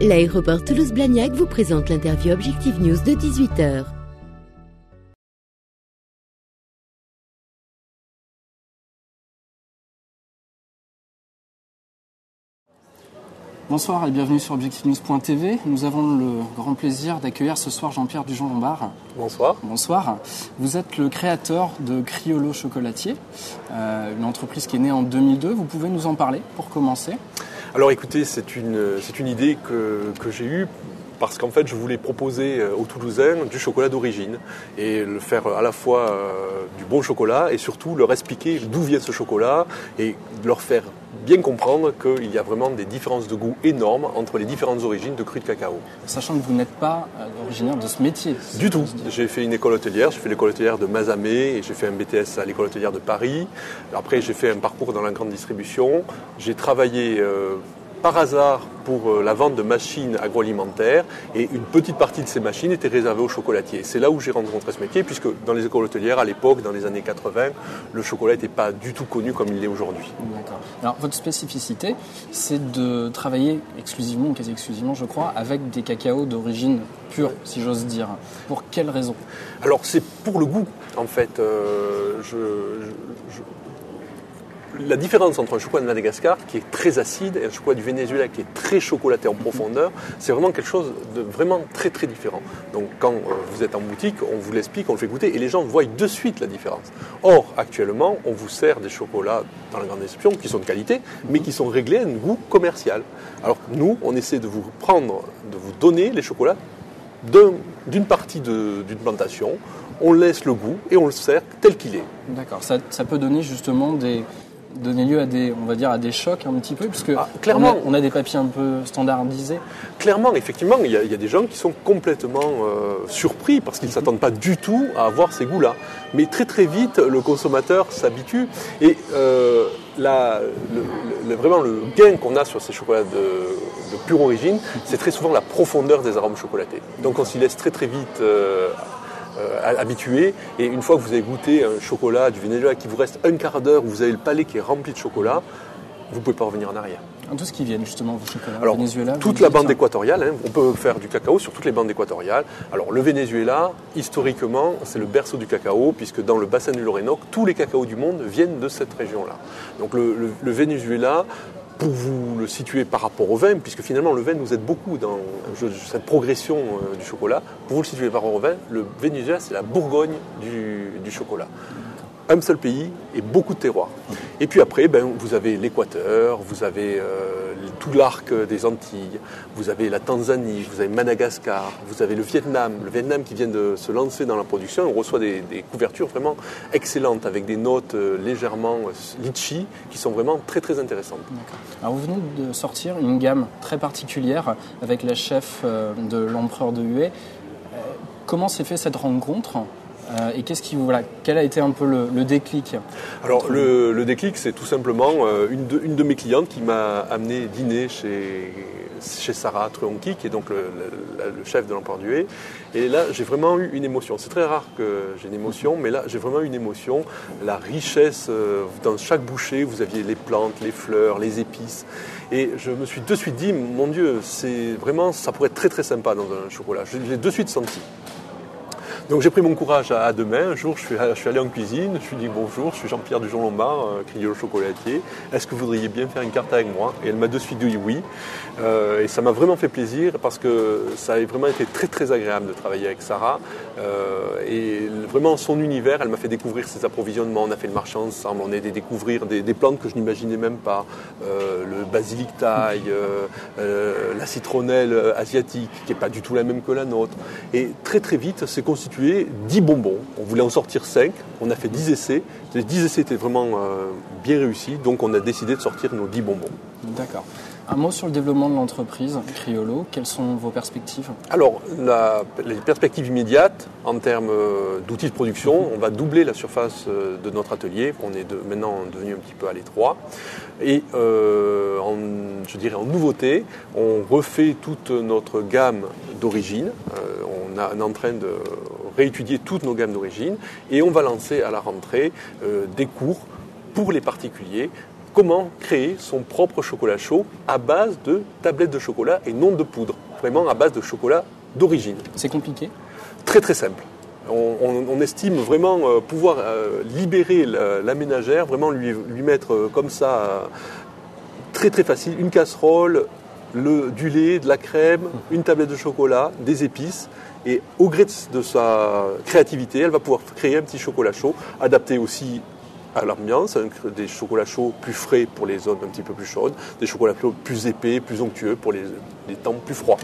L'aéroport Toulouse-Blagnac vous présente l'interview Objectif News de 18h. Bonsoir et bienvenue sur objectivenews.tv. Nous avons le grand plaisir d'accueillir ce soir Jean-Pierre Dujon-Lombard. Bonsoir. Bonsoir. Vous êtes le créateur de Criollo Chocolatier, une entreprise qui est née en 2002. Vous pouvez nous en parler pour commencer ? Alors écoutez, c'est une idée que j'ai eue parce qu'en fait je voulais proposer aux Toulousains du chocolat d'origine et le faire à la fois du bon chocolat et surtout leur expliquer d'où vient ce chocolat et leur faire bien comprendre qu'il y a vraiment des différences de goût énormes entre les différentes origines de cru de cacao. Sachant que vous n'êtes pas originaire de ce métier. Du tout. J'ai fait une école hôtelière, j'ai fait l'école hôtelière de Mazamet et j'ai fait un BTS à l'école hôtelière de Paris. Après j'ai fait un parcours dans la grande distribution. J'ai travaillé par hasard pour la vente de machines agroalimentaires et une petite partie de ces machines était réservée aux chocolatiers. C'est là où j'ai rencontré ce métier puisque dans les écoles hôtelières, à l'époque, dans les années 80, le chocolat n'était pas du tout connu comme il l'est aujourd'hui. D'accord. Alors votre spécificité, c'est de travailler exclusivement, ou quasi exclusivement je crois, avec des cacaos d'origine pure, si j'ose dire. Pour quelles raisons ? Alors c'est pour le goût en fait. La différence entre un chocolat de Madagascar qui est très acide et un chocolat du Venezuela qui est très chocolaté en profondeur, c'est vraiment quelque chose de vraiment très très différent. Donc quand vous êtes en boutique, on vous l'explique, on le fait goûter et les gens voient de suite la différence. Or, actuellement, on vous sert des chocolats dans la grande distribution qui sont de qualité, mais qui sont réglés à un goût commercial. Alors que nous, on essaie de vous donner les chocolats d'une partie d'une plantation, on laisse le goût et on le sert tel qu'il est. D'accord, ça peut donner justement donner lieu à des chocs un petit peu, puisque clairement, on a des papiers un peu standardisés. Clairement, effectivement, il y a des gens qui sont complètement surpris parce qu'ils ne s'attendent pas du tout à avoir ces goûts-là. Mais très très vite, le consommateur s'habitue et vraiment le gain qu'on a sur ces chocolats de pure origine, c'est très souvent la profondeur des arômes chocolatés. Donc on s'y laisse très très vite habitué et une fois que vous avez goûté un chocolat du Venezuela qui vous reste un quart d'heure où vous avez le palais qui est rempli de chocolat, vous ne pouvez pas revenir en arrière. D'où ce qui viennent justement vos chocolats? Alors, Venezuela, toute la bande équatoriale, on peut faire du cacao sur toutes les bandes équatoriales. Alors le Venezuela, historiquement, c'est le berceau du cacao puisque dans le bassin du l'Orénoque, tous les cacaos du monde viennent de cette région-là. Donc le Venezuela, pour vous le situer par rapport au vin, puisque finalement le vin nous aide beaucoup dans cette progression du chocolat, pour vous le situer par rapport au vin, le Venezuela c'est la Bourgogne du chocolat. Un seul pays et beaucoup de terroirs. Et puis après, vous avez l'Équateur, vous avez tout l'arc des Antilles, vous avez la Tanzanie, vous avez Madagascar, vous avez le Vietnam qui vient de se lancer dans la production. On reçoit des couvertures vraiment excellentes avec des notes légèrement litchi qui sont vraiment très très intéressantes. D'accord. Alors vous venez de sortir une gamme très particulière avec la chef de l'Empereur de Hué. Comment s'est fait cette rencontre ? Et quel a été un peu le déclic ? Alors le déclic, c'est tout simplement une de mes clientes qui m'a amené dîner chez Sarah Truonki, qui est donc le chef de l'Empereur du Hué. Et là, j'ai vraiment eu une émotion. C'est très rare que j'ai une émotion, mais là, j'ai vraiment eu une émotion. La richesse, dans chaque bouchée, vous aviez les plantes, les fleurs, les épices. Et je me suis de suite dit, mon Dieu, ça pourrait être très très sympa dans un chocolat. Je l'ai de suite senti. Donc j'ai pris mon courage à deux mains. Un jour, je suis allé en cuisine, je me suis dit bonjour, je suis Jean-Pierre Dujon-Lombard, Criollo Chocolatier. Est-ce que vous voudriez bien faire une carte avec moi ? Et elle m'a de suite dit oui. Et ça m'a vraiment fait plaisir parce que ça a vraiment été très très agréable de travailler avec Sarah. Et vraiment son univers, elle m'a fait découvrir ses approvisionnements. On a fait le marché ensemble, on a aidé à découvrir des plantes que je n'imaginais même pas. Le basilic thaï, la citronnelle asiatique, qui n'est pas du tout la même que la nôtre. Et très très vite, c'est constitué 10 bonbons. On voulait en sortir 5. On a fait 10 essais. Les 10 essais étaient vraiment bien réussis. Donc on a décidé de sortir nos 10 bonbons. D'accord. Un mot sur le développement de l'entreprise Criollo. Quelles sont vos perspectives ? Alors, les perspectives immédiates en termes d'outils de production, on va doubler la surface de notre atelier. On est maintenant devenu un petit peu à l'étroit. Et en nouveauté, on refait toute notre gamme d'origine. On est en train de réétudier toutes nos gammes d'origine et on va lancer à la rentrée des cours pour les particuliers comment créer son propre chocolat chaud à base de tablettes de chocolat et non de poudre, vraiment à base de chocolat d'origine. C'est compliqué? Très très simple. On estime vraiment pouvoir libérer la ménagère, vraiment lui mettre comme ça, très très facile, une casserole, du lait, de la crème, une tablette de chocolat, des épices. Et au gré de sa créativité, elle va pouvoir créer un petit chocolat chaud, adapté aussi à l'ambiance, des chocolats chauds plus frais pour les zones un petit peu plus chaudes, des chocolats chauds plus épais, plus onctueux pour les temps plus froids.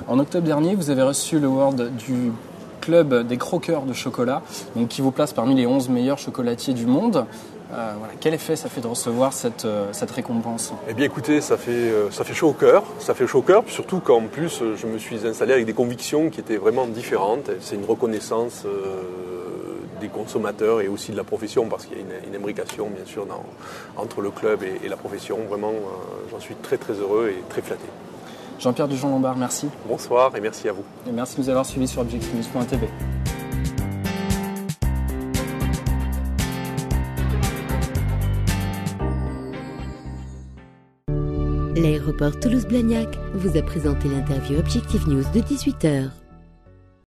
En octobre dernier, vous avez reçu l'award du Club des croqueurs de chocolat, donc qui vous place parmi les 11 meilleurs chocolatiers du monde. Voilà. Quel effet ça fait de recevoir cette récompense? Eh bien écoutez, ça fait chaud au cœur. Ça fait chaud au cœur, surtout qu'en plus je me suis installé avec des convictions qui étaient vraiment différentes. C'est une reconnaissance des consommateurs et aussi de la profession, parce qu'il y a une imbrication bien sûr entre le club et la profession. Vraiment, j'en suis très très heureux et très flatté. Jean-Pierre Dujon-Lombard, merci. Bonsoir et merci à vous. Et merci de nous avoir suivis sur objectivenews.tv. L'aéroport Toulouse-Blagnac vous a présenté l'interview Objectif News de 18h.